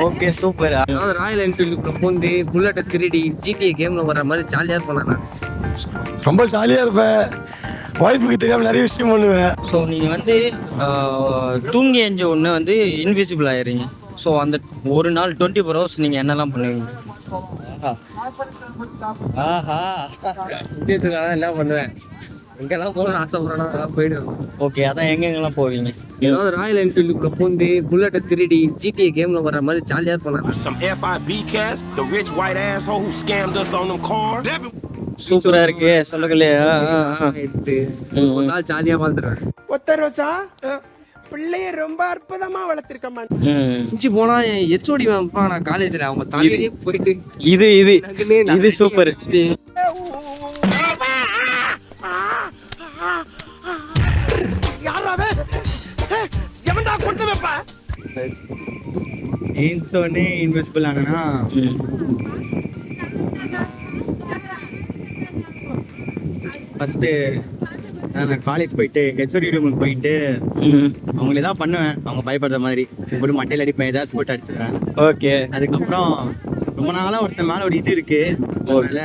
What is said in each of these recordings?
Okay super. Royal Enfield பூந்து புல்லட்டை திருடி GTA கேம்ல வர மாதிரி ஜாலியாக இருப்பேன் நான். ரொம்ப ஜாலியாக இருப்பேன். ஒய்ஃபுக்கு தெரியாமல் நிறைய விஷயம் பண்ணுவேன். ஸோ நீங்கள் வந்து தூங்கி எஞ்ச ஒன்று வந்து இன்விசிபிள் ஆயிடுறீங்க. ஸோ அந்த ஒரு நாள் 24 hours நீங்கள் என்னெல்லாம் பண்ணுவீங்க? ஆஹா என்ன பண்ணுவேன், எங்கெல்லாம் போகணும்னு ஆசைப்படுறேன்னா அதெல்லாம் போயிடுவேன். ஓகே, அதான் எங்கெங்கெல்லாம் போவீங்க? ஏதாவது ராயல் என்ஃபீல்டுக்குள்ள பூந்து புல்லட்டை திருடி ஜிடிஏ கேம்ல வர மாதிரி ஜாலியாக இருப்பேன். சூப்பரா இருக்கு சொல்லுங்களே. ஒரு நாள் ஜாலியா வாழ்ந்துருவேன். ஒத்த ரோசா பிள்ளைய ரொம்ப அற்புதமா வளர்த்திருக்கமா. போனா எச்ஓடி மேம் நான் காலேஜ்ல அவங்க தலையிலே போயிட்டு இது சூப்பர். யாராவே எவன்டா கொண்டு வைப்பா சொன்னே இன்விசிபிள் ஆனா ஃபஸ்ட்டு நான் காலேஜ் போயிட்டு ஹெச்ஓடி ரூமுக்கு போயிட்டு அவங்களே தான் பண்ணுவேன். அவங்க பயப்படுற மாதிரி போட்டு மட்டையில் அடிப்பேன், ஏதாவது போட்டு அடிச்சிடுவேன். ஓகே, அதுக்கப்புறம் ரொம்ப நாளாக ஒருத்தன் மேலே ஒரு இது இருக்கு. அதில்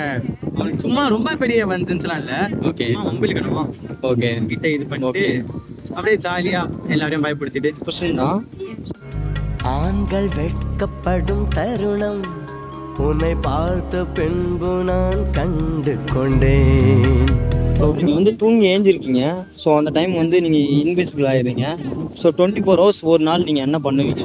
அவனுக்கு சும்மா ரொம்ப பெரிய வந்துச்சுலாம் இல்லை. ஓகே, மம்பிளிக்கணும். ஓகே, கிட்ட இது பண்ணிட்டு அப்படியே ஜாலியாக எல்லாரையும் பயப்படுத்திட்டு கொஸ்டின் ஆண்கள் வெட்கப்படும் தருணம் உன்னை பார்த்த பின்பு நான் கண்டு கொண்டேன். நீங்கள் வந்து தூங்கி ஏஞ்சிருக்கீங்க. ஸோ அந்த டைம் வந்து நீங்கள் இன்விசிபிள் ஆகிடுறீங்க. ஸோ 24 hours ஒரு நாள் நீங்கள் என்ன பண்ணுவீங்க?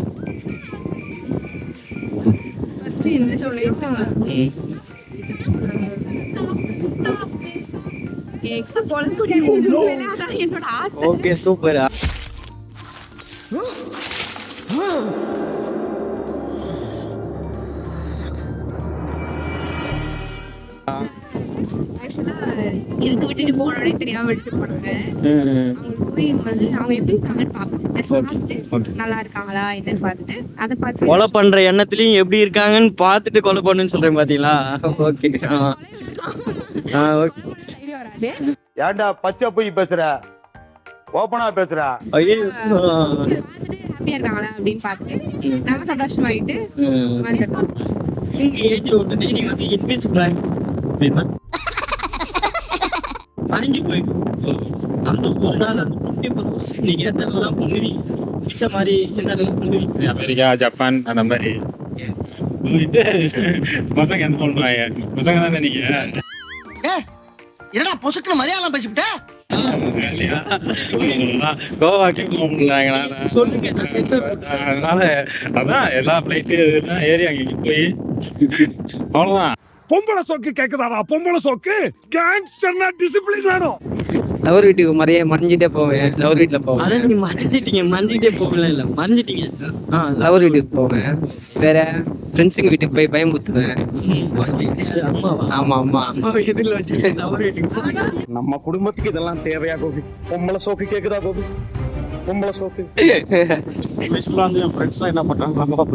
Okay super. இதுக்கு விட்டுட்டு போனோடனே தெரியாம விட்டுட்டு போனாங்க. போய் வந்து அவங்க எப்படி இருக்காங்கன்னு பார்ப்பேன். நல்லா இருக்காங்களா என்னன்னு பார்த்துட்டு அதை பார்த்து கொலை பண்ற எண்ணத்துலயும் எப்படி இருக்காங்கன்னு பார்த்துட்டு கொலை பண்ணுன்னு சொல்றேன் பாத்தீங்களா? ஓகே வராது. ஏன்டா பச்சை போய் பேசுற, ஓப்பனா பேசுற? பார்த்துட்டு ஹாப்பியா இருக்காங்களா அப்படின்னு பார்த்துட்டு நம்ம சந்தோஷமாயிட்டு வந்துடுறோம். மறைஞ்சு போய் அந்த ஒரு நாள் அந்த 24 hours நீங்க என்னெல்லாம் பண்ணுவீங்க? பிடிச்ச மாதிரி என்னெல்லாம் பண்ணுவீங்க? அமெரிக்கா, ஜப்பான் அந்த மாதிரி பசங்க என்ன பண்ணுவாங்க? பசங்க தானே நீங்க. என்னடா பொசுக்குன்னு மரியாதை பேசிவிட்ட? கோவாக்கு சொல்லுங்க. அதனால அதான் எல்லா ஃபிளைட்டு ஏறி அங்கே போய் அவ்வளோதான். பொம்பளை சோக்கு கேக்குதாடா? பொம்பளை சோக்கு கேங்ஸ்டர்னா டிசிப்ளின் வேணும். லவர் வீட்டுக்கு மறைஞ்சிட்டே போவேன். லவர் வீட்டில் போவேன். அதான் நீங்கள் மறைஞ்சிட்டே போகலாம். இல்லை மறைஞ்சிட்டீங்க. லவர் வீட்டுக்கு போவேன். வேற ஃப்ரெண்ட்ஸுங்க வீட்டுக்கு போய் பயமுறுத்துவேன். ஆமா எதிரில் வச்சு லவர் வீட்டுக்கு போவேன். நம்ம குடும்பத்துக்கு இதெல்லாம் தேவையா கோபி? பொம்பளை சோக்கு கேக்குதா கோபி? பொம்பளை சோக்கு என் ஃப்ரெண்ட்ஸ்லாம் என்ன பண்ணுறாங்க நம்ம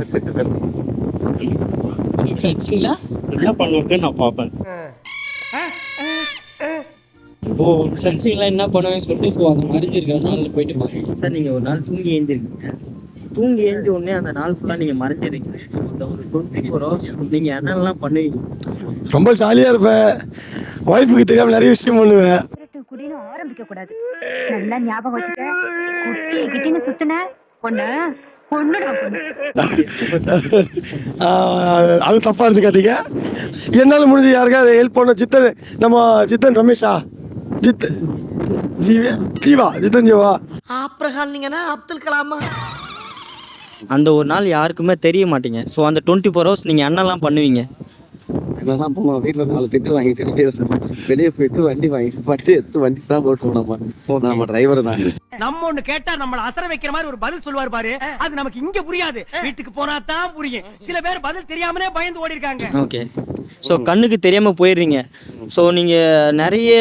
ஃப்ரெண்ட்ஸுங்களா என்ன பண்ணுவாங்க நான் பார்ப்பேன். ஓ ஃப்ரெண்ட்ஸுங்களாம் என்ன பண்ணுவேன்னு சொல்லிட்டு ஸோ அந்த மறைஞ்சிருக்காங்க அதில் போயிட்டு பாருங்க. சார் நீங்கள் ஒரு நாள் தூங்கி ஏஞ்சிருக்கீங்க. தூங்கி ஏஞ்சி உடனே அந்த நாள் ஃபுல்லாக நீங்கள் மறைஞ்சிருக்கீங்க. அந்த ஒரு 24 hours நீங்கள் என்னெல்லாம் பண்ணுவீங்க? ரொம்ப ஜாலியாக இருப்பேன். ஒய்ஃபுக்கு தெரியாமல் நிறைய விஷயம் பண்ணுவேன். குடின்னு ஆரம்பிக்க கூடாது. நல்லா ஞாபகம் வச்சுக்க. குட்டி கிட்டின்னு சுத்தின பொண்ணு அது தப்பா எடுத்துக்காதீங்க. என்னால் முடிஞ்சு யாருக்காவது ஹெல்ப் பண்ண சித்தன் ரமேஷா ஜித்தன் ஜீவா ஆப்ரஹாம் அப்துல் கலாமா. அந்த ஒரு நாள் யாருக்குமே தெரிய மாட்டீங்க. ஸோ அந்த 24 hours நீங்கள் என்னெல்லாம் பண்ணுவீங்க? இதெல்லாம் போனோம். வீட்டில் 4 திட்டு வாங்கிட்டு வெளியே போயிட்டு வண்டி வாங்கிட்டு பட்டு எடுத்து வண்டி தான் போட்டு நம்ம டிரைவர் தான். நம்ம ஒண்ணு கேட்டா நம்மள அசர வைக்கிற மாதிரி ஒரு பதில் சொல்லுவார் பாரு, அது நமக்கு இங்க புரியாது. வீட்டுக்கு போனா தான் புரியும். சில பேர் பதில் தெரியாமலே பயந்து ஓடி இருக்காங்க. ஓகே, ஸோ கண்ணுக்கு தெரியாமல் போயிடுறீங்க. ஸோ நீங்கள் நிறைய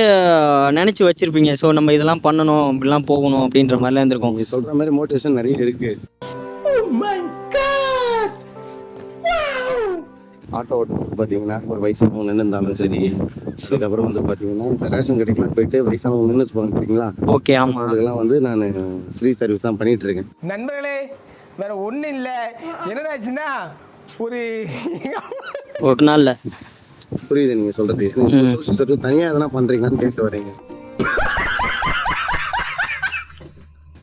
நினச்சி வச்சுருப்பீங்க. ஸோ நம்ம இதெல்லாம் பண்ணணும், இப்படிலாம் போகணும் அப்படின்ற மாதிரிலாம் இருந்திருக்கோம். நீங்கள் சொல்கிற மாதிரி மோட்டிவேஷன் நிறைய இருக்குது. ஆட்டோ ஓட்டுறது பார்த்தீங்கன்னா ஒரு வயசானவங்க நின்று இருந்தாலும் சரி, அதுக்கப்புறம் வந்து பார்த்தீங்கன்னா இந்த ரேஷன் கடைக்கெலாம் போயிட்டு வயசானவங்க நின்றுட்டு போவாங்க தெரியுங்களா? ஓகே ஆமாம். அதுக்கெல்லாம் வந்து நான் ஃப்ரீ சர்வீஸ் தான் பண்ணிட்டு இருக்கேன். நண்பர்களே வேற ஒண்ணும் இல்ல, என்னடாச்சுன்னா ஒரு நாளில் புரியுது நீங்கள் சொல்கிறது. தனியாக எதனா பண்ணுறீங்களான்னு கேட்டு வரீங்க.